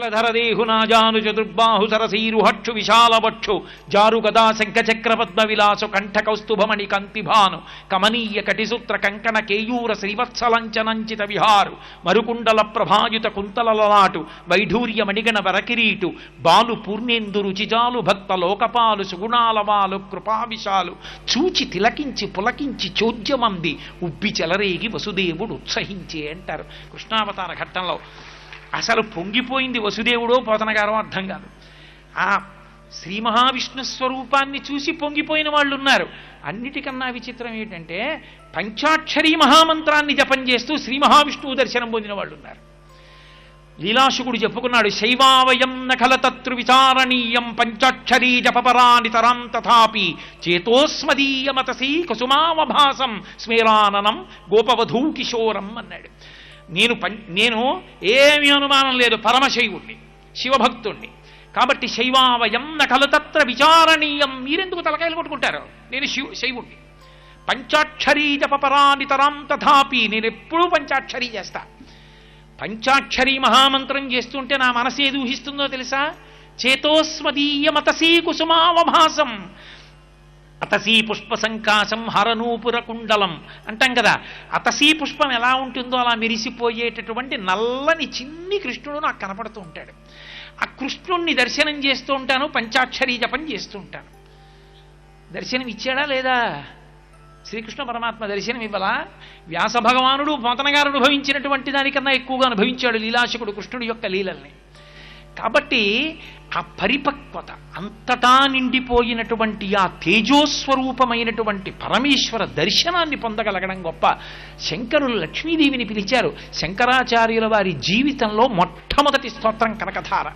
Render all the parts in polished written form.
శూలధరదేహునాజాను చతుర్బాహు సరసీరుహక్షు విశాలవక్షు జారు గదా శంఖచక్ర పద్మ విలాసు కంఠ కౌస్తుభమణి కంతిభాను కమనీయ కటిసూత్ర కంకణ కేయూర శ్రీవత్సలంచనంచిత విహారు మరుకుండల ప్రభాయుత కుంతలలలాటు వైఢూర్య మణిగణ వరకిరీటు బాలు పూర్ణేందు రుచిజాలు భక్త లోకపాలు సుగుణాలవాలు కృపావిశాలు చూచి తిలకించి పులకించి చోద్యమంది ఉబ్బి చెలరేగి వసుదేవుడు ఉత్సహించే అంటారు కృష్ణావతార ఘట్టంలో. అసలు పొంగిపోయింది వసుదేవుడో పోతనగారో అర్థం కాదు. ఆ శ్రీ మహావిష్ణు స్వరూపాన్ని చూసి పొంగిపోయిన వాళ్ళు ఉన్నారు. అన్నిటికన్నా విచిత్రం ఏంటంటే పంచాక్షరీ మహామంత్రాన్ని జపం చేస్తూ శ్రీ మహావిష్ణువు దర్శనం పొందిన వాళ్ళు ఉన్నారు. లీలాశుకుడు చెప్పుకున్నాడు, శైవావయం నఖలతత్రు విచారణీయం పంచాక్షరీ జపపరానితరాం తథాపి చేతోస్మదీయమతసీ కుసుమావభాసం స్మేరాననం గోపవధూ కిశోరం అన్నాడు. నేను ఏమీ అనుమానం లేదు, పరమశైవుణ్ణి, శివభక్తుణ్ణి. కాబట్టి శైవావయం నఖలతత్ర విచారణీయం. మీరెందుకు తలకాయలు కొట్టుకుంటారు? నేను శైవుణ్ణి. పంచాక్షరీ జపపరానితరాం తథాపి, నేను ఎప్పుడూ పంచాక్షరీ చేస్తా. పంచాక్షరీ మహామంత్రం చేస్తుంటే నా మనసు ఏది ఊహిస్తుందో తెలుసా? చేతోస్మదీయమతసీ కుసుమావభాసం, అతసీ పుష్ప సంకాశం హరనూపుర కుండలం అంటాం కదా. అతసీ పుష్పం ఎలా ఉంటుందో అలా మెరిసిపోయేటటువంటి నల్లని చిన్ని కృష్ణుడు నాకు కనపడుతూ ఉంటాడు. ఆ కృష్ణుణ్ణి దర్శనం చేస్తూ ఉంటాను, పంచాక్షరీ జపం చేస్తూ ఉంటాను. దర్శనం ఇచ్చాడా లేదా? శ్రీకృష్ణ పరమాత్మ దర్శనం ఇవ్వలా? వ్యాస భగవానుడు పోతనగారు అనుభవించినటువంటి దానికన్నా ఎక్కువగా అనుభవించాడు లీలాశకుడు కృష్ణుడి యొక్క లీలల్ని. కాబట్టి ఆ పరిపక్వత అంతటా నిండిపోయినటువంటి ఆ తేజోస్వరూపమైనటువంటి పరమేశ్వర దర్శనాన్ని పొందగలగడం గొప్ప. శంకరులు లక్ష్మీదేవిని పిలిచారు. శంకరాచార్యుల వారి జీవితంలో మొట్టమొదటి స్తోత్రం కనకధార.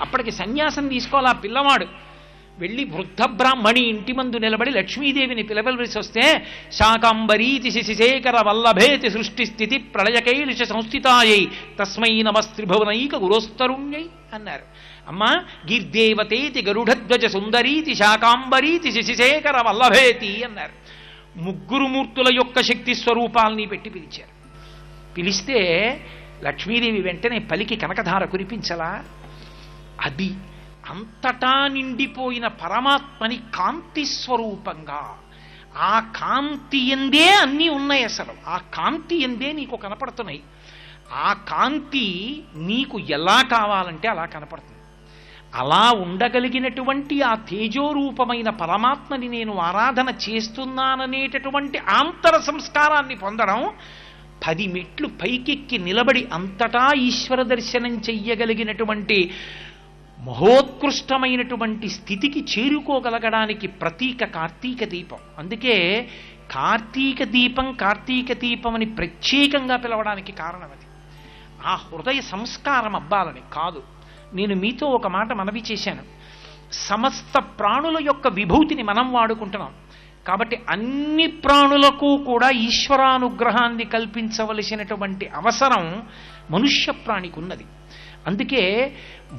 అప్పటికి సన్యాసం తీసుకోవాలి ఆ పిల్లవాడు. వెళ్ళి వృద్ధ బ్రాహ్మణి ఇంటి మందు నిలబడి లక్ష్మీదేవిని పిలవలసి వస్తే శాకాంబరీతి శశిశేఖర వల్లభేతి సృష్టి స్థితి ప్రళయకైలుష సంస్థితాయై తస్మై నమస్త్రిభువనైక గురోస్తరుణ్యై అన్నారు. అమ్మా గిర్దేవతేతి గరుడధ్వజ సుందరీతి శాకాంబరీతి శశిశేఖర వల్లభేతి అన్నారు. ముగ్గురు మూర్తుల యొక్క శక్తి స్వరూపాలని పెట్టి పిలిచారు. పిలిస్తే లక్ష్మీదేవి వెంటనే పలికి కనకధార కురిపించలా? అది అంతటా నిండిపోయిన పరమాత్మని కాంతి స్వరూపంగా, ఆ కాంతి ఎందే అన్నీ ఉన్నాయి. అసలు ఆ కాంతి ఎందే నీకు కనపడుతున్నాయి. ఆ కాంతి నీకు ఎలా కావాలంటే అలా కనపడుతుంది. అలా ఉండగలిగినటువంటి ఆ తేజోరూపమైన పరమాత్మని నేను ఆరాధన చేస్తున్నాననేటటువంటి ఆంతర సంస్కారాన్ని పొందడం, 10 మెట్లు పైకెక్కి నిలబడి అంతటా ఈశ్వర దర్శనం చెయ్యగలిగినటువంటి మహోత్కృష్టమైనటువంటి స్థితికి చేరుకోగలగడానికి ప్రతీక కార్తీక దీపం. అందుకే కార్తీక దీపం అని ప్రత్యేకంగా పిలవడానికి కారణం అది. ఆ హృదయ సంస్కారం అబ్బాలని కాదు. నేను మీతో ఒక మాట మనవి చేశాను. సమస్త ప్రాణుల యొక్క విభూతిని మనం వాడుకుంటున్నాం. కాబట్టి అన్ని ప్రాణులకు కూడా ఈశ్వరానుగ్రహాన్ని కల్పించవలసినటువంటి అవసరం మనుష్య ప్రాణికి ఉన్నది. అందుకే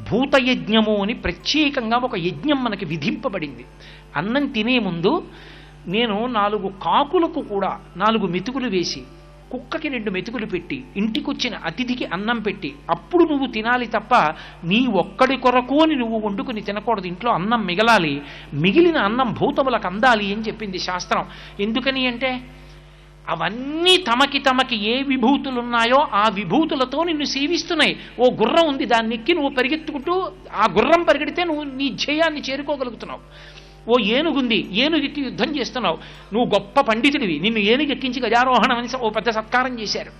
భూతయజ్ఞము అని ప్రత్యేకంగా ఒక యజ్ఞం మనకి విధింపబడింది. అన్నం తినే ముందు నేను 4 కాకులకు కూడా 4 మెతుకులు వేసి, కుక్కకి 2 మెతుకులు పెట్టి, ఇంటికొచ్చిన అతిథికి అన్నం పెట్టి అప్పుడు నువ్వు తినాలి తప్ప నీ ఒక్కడి కొరకు అని నువ్వు వండుకుని తినకూడదు. ఇంట్లో అన్నం మిగలాలి, మిగిలిన అన్నం భూతములకు అందాలి అని చెప్పింది శాస్త్రం. ఎందుకని అంటే అవన్నీ తమకి ఏ విభూతులున్నాయో ఆ విభూతులతో నిన్ను సేవిస్తున్నాయి. ఓ గుర్రం ఉంది, దాన్ని ఎక్కి నువ్వు పరిగెత్తుకుంటూ ఆ గుర్రం పరిగెడితే నువ్వు నీ ధ్యేయాన్ని చేరుకోగలుగుతున్నావు. ఓ ఏనుగుంది, ఏనుగెక్కి యుద్ధం చేస్తున్నావు, నువ్వు గొప్ప పండితుడివి, నిన్ను ఏనుగెక్కించి గజారోహణం అని ఓ పెద్ద సత్కారం చేశారు.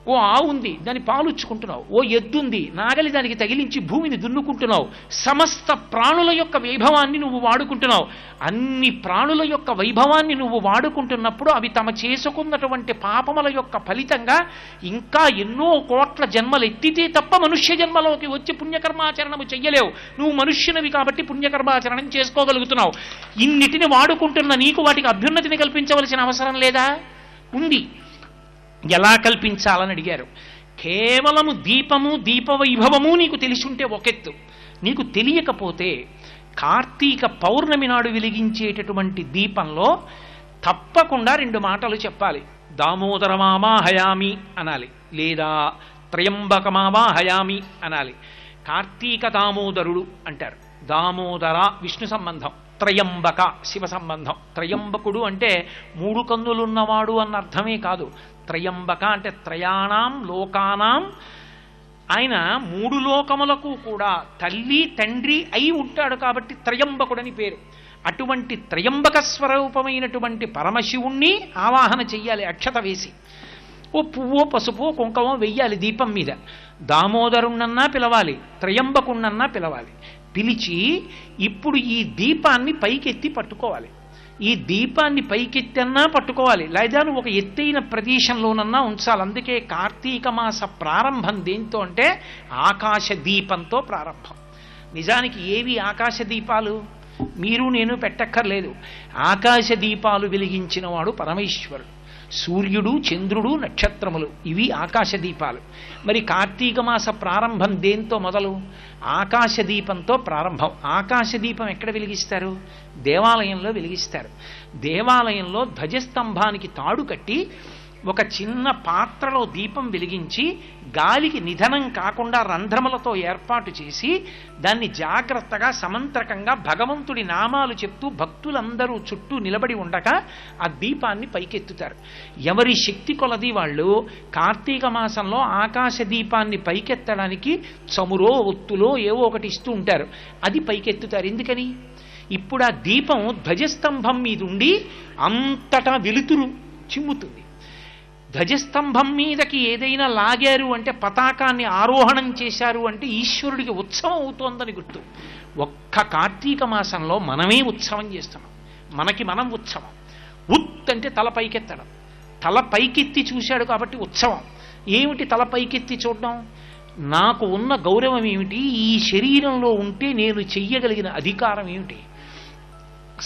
ఓ ఆవు ఉంది, దాని పాలుచ్చుకుంటున్నావు. ఓ ఎద్దుంది, నాగలి దానికి తగిలించి భూమిని దున్నుకుంటున్నావు. సమస్త ప్రాణుల యొక్క వైభవాన్ని నువ్వు వాడుకుంటున్నావు. అన్ని ప్రాణుల యొక్క వైభవాన్ని నువ్వు వాడుకుంటున్నప్పుడు అవి తమ చేసుకున్నటువంటి పాపముల యొక్క ఫలితంగా ఇంకా ఎన్నో కోట్ల జన్మలు ఎత్తితే తప్ప మనుష్య జన్మలోకి వచ్చి పుణ్యకర్మాచరణము చెయ్యలేవు. నువ్వు మనుష్యునివి కాబట్టి పుణ్యకర్మాచరణం చేసుకోగలుగుతున్నావు. ఇన్నిటిని వాడుకుంటున్న నీకు వాటికి అభ్యున్నతిని కల్పించవలసిన అవసరం లేదా? ఉంది. ఎలా కల్పించాలని అడిగారు. కేవలము దీపము, దీపవైభవము నీకు తెలిసి ఉంటే ఒకెత్తు. నీకు తెలియకపోతే కార్తీక పౌర్ణమి నాడు వెలిగించేటటువంటి దీపంలో తప్పకుండా 2 మాటలు చెప్పాలి. దామోదరమామాహయామి అనాలి, లేదా త్రయంబకమావాహయామి అనాలి. కార్తీక దామోదరుడు అంటారు. దామోదర విష్ణు సంబంధం, త్రయంబక శివ సంబంధం. త్రయంబకుడు అంటే 3 కన్నులున్నవాడు అన్న అర్థమే కాదు. త్రయంబక అంటే త్రయాణం లోకానాం, ఆయన 3 లోకములకు కూడా తల్లి తండ్రి అయి ఉంటాడు కాబట్టి త్రయంబకుడని పేరు. అటువంటి త్రయంబక స్వరూపమైనటువంటి పరమశివుణ్ణి ఆవాహన చెయ్యాలి. అక్షత వేసి ఓ పువ్వో పసుపో కుంకమో వెయ్యాలి దీపం మీద. దామోదరుణ్ణన్నా పిలవాలి, త్రయంబకుణ్ణన్నా పిలవాలి. పిలిచి ఇప్పుడు ఈ దీపాన్ని పైకెత్తి పట్టుకోవాలి. ఈ దీపాన్ని పైకెత్తన్నా పట్టుకోవాలి, లేదా నువ్వు ఒక ఎత్తైన ప్రదేశంలోనన్నా ఉంచాలి. అందుకే కార్తీక మాస ప్రారంభం దేంతో అంటే ఆకాశ దీపంతో ప్రారంభం. నిజానికి ఏవి ఆకాశ దీపాలు? మీరు నేను పెట్టక్కర్లేదు. ఆకాశ దీపాలు వెలిగించిన వాడు పరమేశ్వరుడు. సూర్యుడు, చంద్రుడు, నక్షత్రములు ఇవి ఆకాశ దీపాలు. మరి కార్తీక మాస ప్రారంభం దేంతో మొదలు? ఆకాశ దీపంతో ప్రారంభం. ఆకాశ దీపం ఎక్కడ వెలిగిస్తారు? దేవాలయంలో వెలిగిస్తారు. దేవాలయంలో ధ్వజస్తంభానికి తాడు కట్టి ఒక చిన్న పాత్రలో దీపం వెలిగించి గాలికి నిధనం కాకుండా రంధ్రములతో ఏర్పాటు చేసి దాన్ని జాగ్రత్తగా సమంత్రకంగా భగవంతుడి నామాలు చెప్తూ భక్తులందరూ చుట్టూ నిలబడి ఉండగా ఆ దీపాన్ని పైకెత్తుతారు. ఎవరి శక్తి కొలది వాళ్ళు కార్తీక మాసంలో ఆకాశ దీపాన్ని పైకెత్తడానికి చమురో ఒత్తులో ఏవో ఒకటి ఇస్తూ ఉంటారు. అది పైకెత్తుతారు. ఎందుకని? ఇప్పుడు ఆ దీపం ధ్వజస్తంభం మీద ఉండి అంతటా వెలుతురు చిమ్ముతుంది. ధ్వజస్తంభం మీదకి ఏదైనా లాగారు అంటే, పతాకాన్ని ఆరోహణం చేశారు అంటే ఈశ్వరుడికి ఉత్సవం అవుతోందని గుర్తు. ఒక్క కార్తీక మాసంలో మనమే ఉత్సవం చేస్తున్నాం. మనకి మనం ఉత్సవం. ఉత్ అంటే తల పైకెత్తడం. తల పైకెత్తి చూశాడు కాబట్టి ఉత్సవం. ఏమిటి తల పైకెత్తి చూడడం? నాకు ఉన్న గౌరవం ఏమిటి? ఈ శరీరంలో ఉంటే నేను చెయ్యగలిగిన అధికారం ఏమిటి?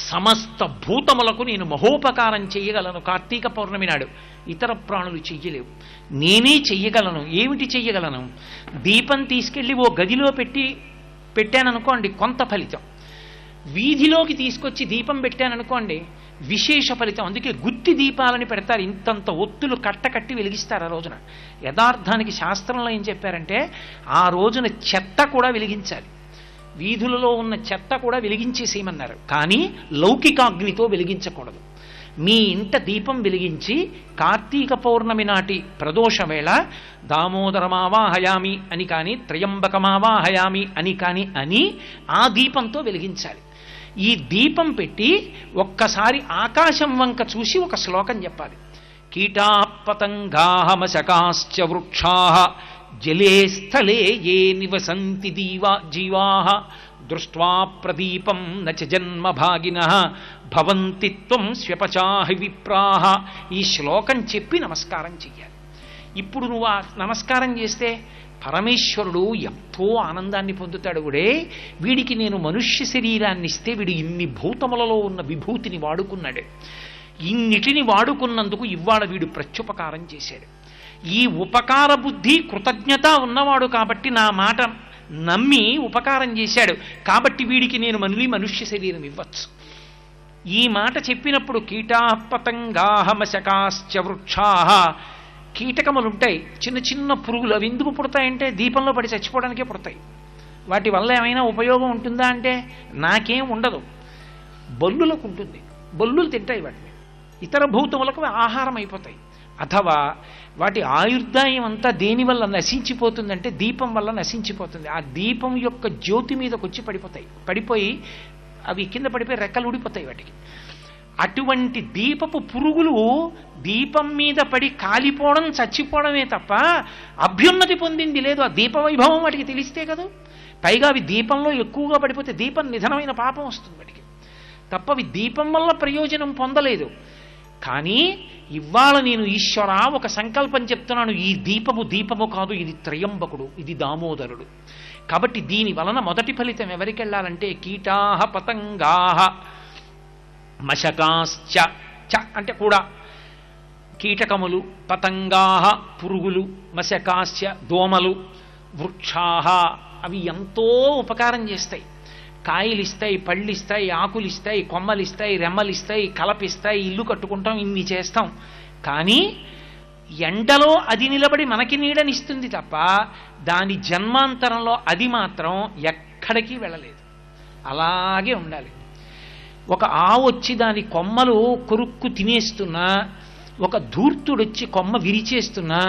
సమస్త భూతములకు నేను మహోపకారం చెయ్యగలను. కార్తీక పౌర్ణమి నాడు ఇతర ప్రాణులు చెయ్యలేవు, నేనే చెయ్యగలను. ఏమిటి చెయ్యగలను? దీపం తీసుకెళ్ళి ఓ గదిలో పెట్టాననుకోండి, కొంత ఫలితం. వీధిలోకి తీసుకొచ్చి దీపం పెట్టాననుకోండి, విశేష ఫలితం. అందుకే గుత్తి దీపాలని పెడతారు. ఇంతంత ఒత్తులు కట్టకట్టి వెలిగిస్తారు ఆ రోజున. యథార్థానికి శాస్త్రంలో ఏం చెప్పారంటే, ఆ రోజున చెత్త కూడా వెలిగించాలి. వీధులలో ఉన్న చెత్త కూడా వెలిగించేసేయమన్నారు. కానీ లౌకికాగ్నితో వెలిగించకూడదు. మీ ఇంట దీపం వెలిగించి కార్తీక పౌర్ణమి నాటి ప్రదోష వేళ దామోదరమావాహయామి అని కానీ, త్రయంబకమావాహయామి అని కానీ అని ఆ దీపంతో వెలిగించాలి. ఈ దీపం పెట్టి ఒక్కసారి ఆకాశం వంక చూసి ఒక శ్లోకం చెప్పాలి. కీటాపతంగాహమశకాశ్చ వృక్షాః జలే స్థలే ఏ నివసంతి జీవాః దృష్ట్వా ప్రదీపం నచ జన్మభాగినః భవంతి త్వం స్వ్యపచాహి విప్రాః. ఈ శ్లోకం చెప్పి నమస్కారం చెయ్యాలి. ఇప్పుడు నువ్వు ఆ నమస్కారం చేస్తే పరమేశ్వరుడు ఎంతో ఆనందాన్ని పొందుతాడు. కూడా వీడికి నేను మనుష్య శరీరాన్ని ఇస్తే వీడు ఇన్ని భూతములలో ఉన్న విభూతిని వాడుకున్నాడు. ఇన్నిటిని వాడుకున్నందుకు ఇవాళ వీడు ప్రత్యుపకారం చేశాడు. ఈ ఉపకార బుద్ధి కృతజ్ఞత ఉన్నవాడు కాబట్టి నా మాట నమ్మి ఉపకారం చేశాడు కాబట్టి వీడికి నేను మళ్ళీ మనుష్య శరీరం ఇవ్వచ్చు. ఈ మాట చెప్పినప్పుడు కీటాపతంగాహమశకాశ్చ వృక్షాః, కీటకములుంటాయి, చిన్న చిన్న పురుగులు. అవి ఎందుకు పుడతాయంటే దీపంలో పడి చచ్చిపోవడానికే పుడతాయి. వాటి వల్ల ఏమైనా ఉపయోగం ఉంటుందా అంటే నాకేం ఉండదు. బల్లులకు ఉంటుంది, బల్లులు తింటాయి వాటిని, ఇతర భూతములకు ఆహారం అయిపోతాయి. అథవా వాటి ఆయుర్దాయం అంతా దేనివల్ల నశించిపోతుందంటే దీపం వల్ల నశించిపోతుంది. ఆ దీపం యొక్క జ్యోతి మీదకి వచ్చి పడిపోయి అవి కింద పడిపోయి రెక్కలు ఊడిపోతాయి వాటికి. అటువంటి దీపపు పురుగులు దీపం మీద పడి కాలిపోవడం చచ్చిపోవడమే తప్ప అభ్యున్నతి పొందింది లేదు. ఆ దీప వైభవం వాటికి తెలిస్తే కదా. పైగా అవి దీపంలో ఎక్కువగా పడిపోతే దీపం నిధనమైన పాపం వస్తుంది వాటికి తప్ప అవి దీపం వల్ల ప్రయోజనం పొందలేదు. కానీ ఇవాళ నేను ఈశ్వర ఒక సంకల్పం చెప్తున్నాను, ఈ దీపము కాదు, ఇది త్రయంబకుడు, ఇది దామోదరుడు. కాబట్టి దీని వలన మొదటి ఫలితం ఎవరికి వెళ్ళాలంటే కీటాహ పతంగాహ మశకాశ్చ, చ అంటే కూడా కీటకములు, పతంగాహ పురుగులు, మశకాశ్చ దోమలు, వృక్షాహ అవి ఎంతో ఉపకారం చేస్తాయి. కాయలిస్తాయి, పళ్ళిస్తాయి, ఆకులిస్తాయి, కొమ్మలిస్తాయి, రెమ్మలిస్తాయి, కలపిస్తాయి, ఇల్లు కట్టుకుంటాం, ఇన్ని చేస్తాం. కానీ ఎండలో అది నిలబడి మనకి నీడనిస్తుంది తప్ప దాని జన్మాంతరంలో అది మాత్రం ఎక్కడికి వెళ్ళలేదు, అలాగే ఉండాలి. ఒక ఆవు వచ్చి దాని కొమ్మలు కొరుక్కు తినేస్తున్నా, ఒక ధూర్తుడొచ్చి కొమ్మ విరిచేస్తున్నా,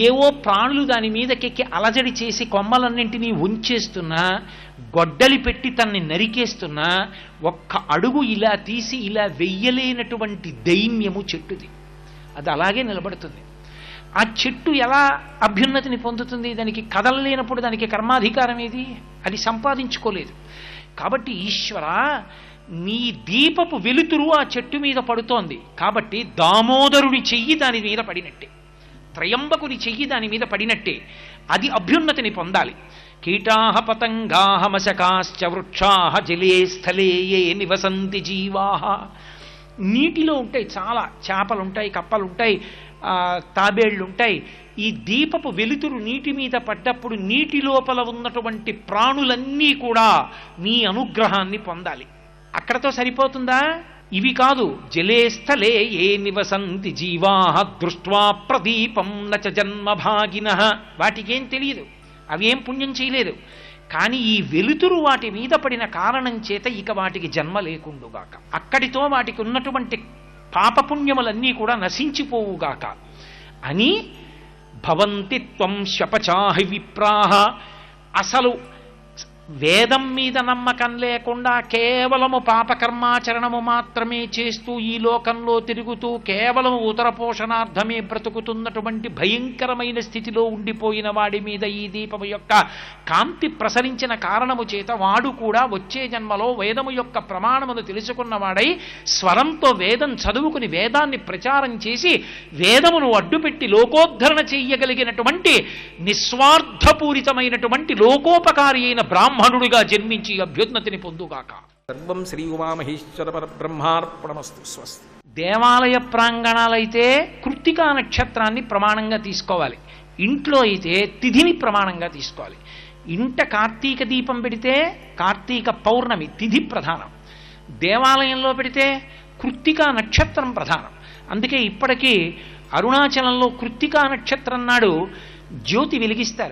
ఏవో ప్రాణులు దాని మీదకెక్కి అలజడి చేసి కొమ్మలన్నింటినీ ఉంచేస్తున్నా, గొడ్డలి పెట్టి తన్ని నరికేస్తున్నా, ఒక్క అడుగు ఇలా తీసి ఇలా వెయ్యలేనటువంటి దైన్యము చెట్టుది. అది అలాగే నిలబడుతుంది. ఆ చెట్టు ఎలా అభ్యున్నతిని పొందుతుంది? దానికి కదలలేనప్పుడు దానికి కర్మాధికారం ఏది? అది సంపాదించుకోలేదు. కాబట్టి ఈశ్వర, నీ దీపపు వెలుతురు ఆ చెట్టు మీద పడుతోంది కాబట్టి దామోదరుడి చెయ్యి దాని మీద పడినట్టే, త్రయంబకుని చెయ్యి దాని మీద పడినట్టే అది అభ్యున్నతిని పొందాలి. కీటాహ పతంగాహ మశకాశ్చ వృక్షాహ జలే స్థలే ఏ నివసంతి జీవాహ. నీటిలో ఉంటాయి, చాలా చేపలుంటాయి, కప్పలుంటాయి, తాబేళ్లుంటాయి. ఈ దీపపు వెలుతురు నీటి మీద పడ్డప్పుడు నీటి లోపల ఉన్నటువంటి ప్రాణులన్నీ కూడా నీ అనుగ్రహాన్ని పొందాలి. అక్కడతో సరిపోతుందా? ఇవి కాదు. జలే స్థలే ఏ నివసంతి జీవాః దృష్ట్వా ప్రదీపం నచ జన్మభాగినః. వాటికేం తెలియదు, అవేం పుణ్యం చేయలేదు. కానీ ఈ వెలుతురు వాటి మీద పడిన కారణం చేత ఇక వాటికి జన్మ లేకుండుగాక, అక్కడితో వాటికి ఉన్నటువంటి పాపపుణ్యములన్నీ కూడా నశించిపోవుగాక అని భవంతి త్వం శపచాహి విప్రాహ. అసలు వేదం మీద నమ్మకం లేకుండా కేవలము పాపకర్మాచరణము మాత్రమే చేస్తూ ఈ లోకంలో తిరుగుతూ కేవలం ఉదర పోషణార్థమే బ్రతుకుతున్నటువంటి భయంకరమైన స్థితిలో ఉండిపోయిన వాడి మీద ఈ దీపము యొక్క కాంతి ప్రసరించిన కారణము చేత వాడు కూడా వచ్చే జన్మలో వేదము యొక్క ప్రమాణమును తెలుసుకున్నవాడై స్వరంతో వేదం చదువుకుని వేదాన్ని ప్రచారం చేసి వేదమును అడ్డుపెట్టి లోకోద్ధరణ చెయ్యగలిగినటువంటి నిస్వార్థపూరితమైనటువంటి లోకోపకారి అయిన బ్రాహ్మణుడిగా జన్మించి అభ్యున్నతిని పొందుగాక. సర్వం శ్రీ ఉమామహేశ్వర పరబ్రహ్మార్పణమస్తు. స్వస్తి. దేవాలయ ప్రాంగణాలైతే కృత్తికా నక్షత్రాన్ని ప్రమాణంగా తీసుకోవాలి, ఇంట్లో అయితే తిథిని ప్రమాణంగా తీసుకోవాలి. ఇంట కార్తీక దీపం పెడితే కార్తీక పౌర్ణమి తిథి ప్రధానం, దేవాలయంలో పెడితే కృత్తికా నక్షత్రం ప్రధానం. అందుకే ఇప్పటికీ అరుణాచలంలో కృత్తికా నక్షత్రం నాడు జ్యోతి వెలిగిస్తారు.